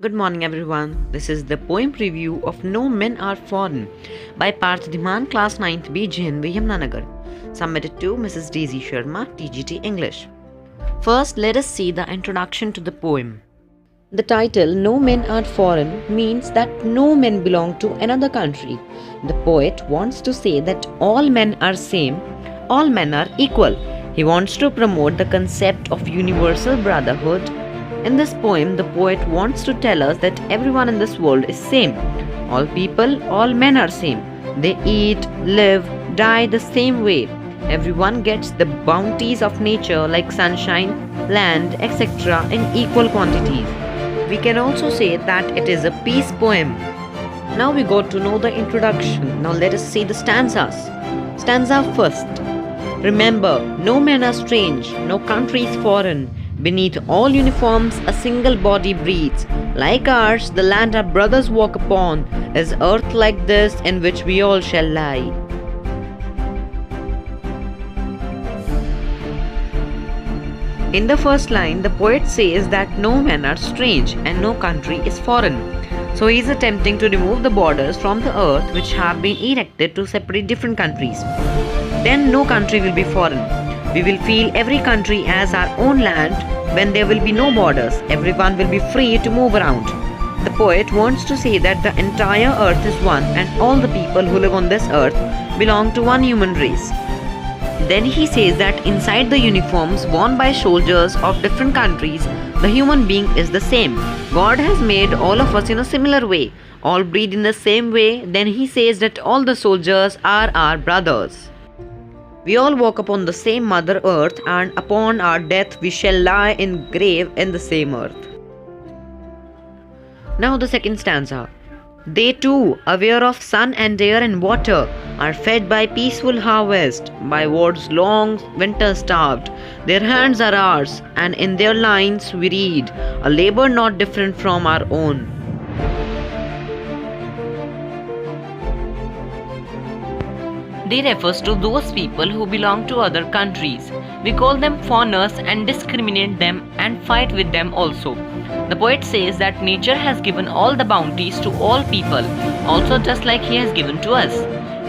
Good morning, everyone. This is the poem preview of No Men Are Foreign by Parth Dhiman, Class 9th B, JNV, Yamunanagar. Submitted to Mrs. Daizy Sharma, TGT English. First, let us see the introduction to the poem. The title, No Men Are Foreign, means that no men belong to another country. The poet wants to say that all men are same, all men are equal. He wants to promote the concept of universal brotherhood. In this poem, the poet wants to tell us that everyone in this world is same. All people, all men are same. They eat, live, die the same way. Everyone gets the bounties of nature like sunshine, land, etc. in equal quantities. We can also say that it is a peace poem. Now we got to know the introduction. Now let us see the stanzas. Stanza first. Remember, no men are strange, no country is foreign. Beneath all uniforms, a single body breathes. Like ours, the land our brothers walk upon is earth like this in which we all shall lie. In the first line, the poet says that no men are strange and no country is foreign. So he is attempting to remove the borders from the earth which have been erected to separate different countries. Then no country will be foreign. We will feel every country as our own land when there will be no borders. Everyone will be free to move around. The poet wants to say that the entire earth is one and all the people who live on this earth belong to one human race. Then he says that inside the uniforms worn by soldiers of different countries, the human being is the same. God has made all of us in a similar way. All breathe in the same way. Then he says that all the soldiers are our brothers. We all walk upon the same Mother Earth, and upon our death we shall lie in grave in the same earth. Now the second stanza. They too, aware of sun and air and water, are fed by peaceful harvest, by war's long winter starved. Their hands are ours, and in their lines we read, a labor not different from our own. They refers to those people who belong to other countries. We call them foreigners and discriminate them and fight with them also. The poet says that nature has given all the bounties to all people, also just like he has given to us.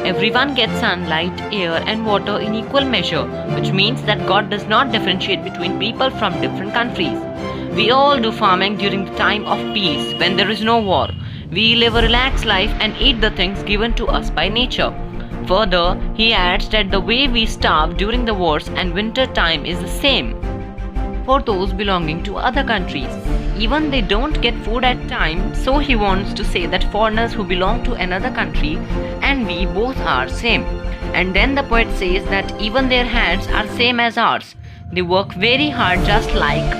Everyone gets sunlight, air and water in equal measure, which means that God does not differentiate between people from different countries. We all do farming during the time of peace, when there is no war. We live a relaxed life and eat the things given to us by nature. Further, he adds that the way we starve during the wars and winter time is the same for those belonging to other countries. Even they don't get food at time, so he wants to say that foreigners who belong to another country and we both are same. And then the poet says that even their hands are same as ours. They work very hard just like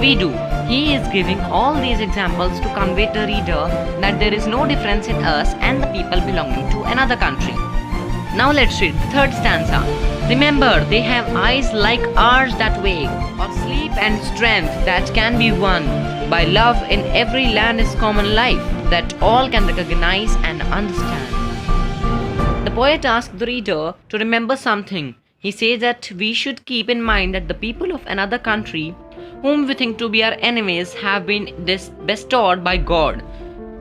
we do. He is giving all these examples to convey to the reader that there is no difference in us and the people belonging to another country. Now let's read the third stanza. Remember, they have eyes like ours that wake, or sleep and strength that can be won by love in every land is common life that all can recognize and understand. The poet asks the reader to remember something. He says that we should keep in mind that the people of another country, whom we think to be our enemies, have been bestowed by God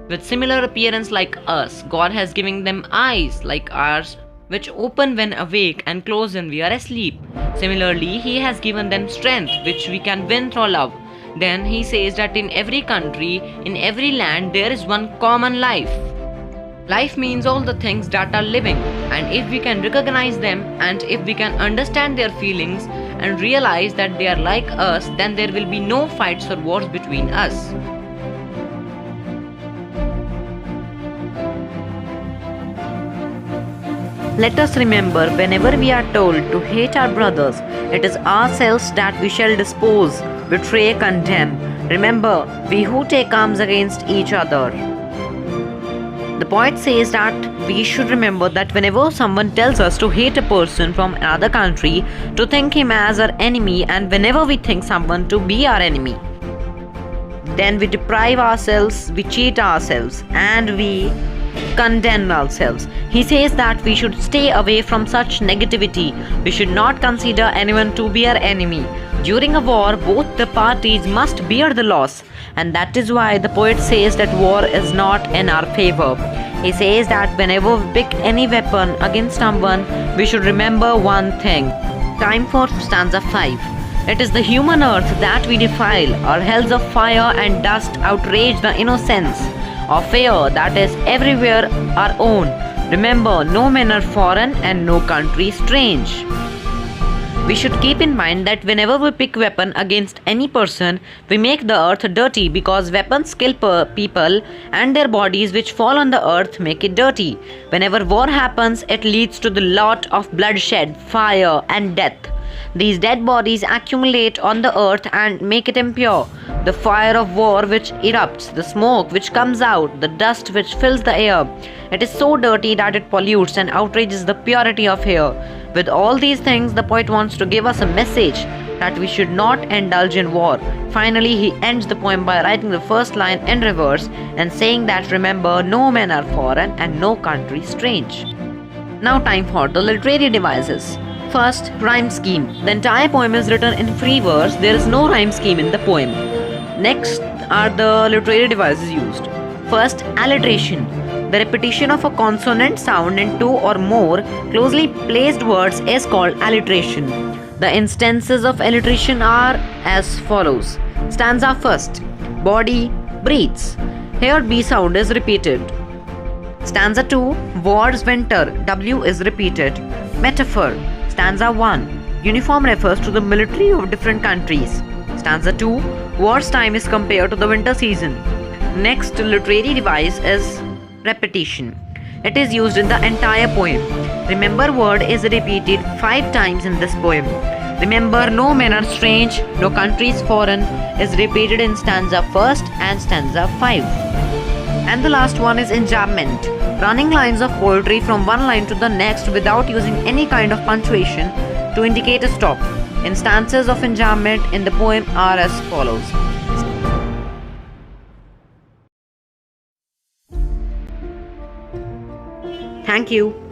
with similar appearance like us. God has given them eyes like ours, which open when awake and close when we are asleep. Similarly, he has given them strength, which we can win through love. Then he says that in every country, in every land, there is one common life. Life means all the things that are living, and if we can recognize them and if we can understand their feelings and realize that they are like us, then there will be no fights or wars between us. Let us remember, whenever we are told to hate our brothers, it is ourselves that we shall dispose, betray, condemn. Remember, we who take arms against each other. The poet says that we should remember that whenever someone tells us to hate a person from another country, to think him as our enemy, and whenever we think someone to be our enemy, then we deprive ourselves, we cheat ourselves, and we condemn ourselves. He says that we should stay away from such negativity. We should not consider anyone to be our enemy. During a war, both the parties must bear the loss, and that is why the poet says that war is not in our favor. He says that whenever we pick any weapon against someone, we should remember one thing. Time for stanza 5. It is the human earth that we defile, our hells of fire and dust outrage the innocence of fear that is everywhere our own. Remember, no men are foreign and no country strange. We should keep in mind that whenever we pick weapon against any person, we make the earth dirty because weapons kill people and their bodies which fall on the earth make it dirty. Whenever war happens, it leads to the lot of bloodshed, fire and death. These dead bodies accumulate on the earth and make it impure. The fire of war which erupts, the smoke which comes out, the dust which fills the air. It is so dirty that it pollutes and outrages the purity of air. With all these things, the poet wants to give us a message that we should not indulge in war. Finally, he ends the poem by writing the first line in reverse and saying that remember, no men are foreign and no country strange. Now time for the literary devices. First, rhyme scheme. The entire poem is written in free verse. There is no rhyme scheme in the poem. Next are the literary devices used. First, alliteration. The repetition of a consonant sound in two or more closely placed words is called alliteration. The instances of alliteration are as follows. Stanza first. Body breathes. Here B sound is repeated. Stanza 2. War's winter. W is repeated. Metaphor. Stanza 1. Uniform refers to the military of different countries. Stanza 2. War's time is compared to the winter season. Next literary device is repetition. It is used in the entire poem. Remember word is repeated 5 times in this poem. Remember, no men are strange, no country is foreign is repeated in stanza 1st and stanza 5. And the last one is enjambment. Running lines of poetry from one line to the next without using any kind of punctuation to indicate a stop. Instances of enjambment in the poem are as follows. Thank you.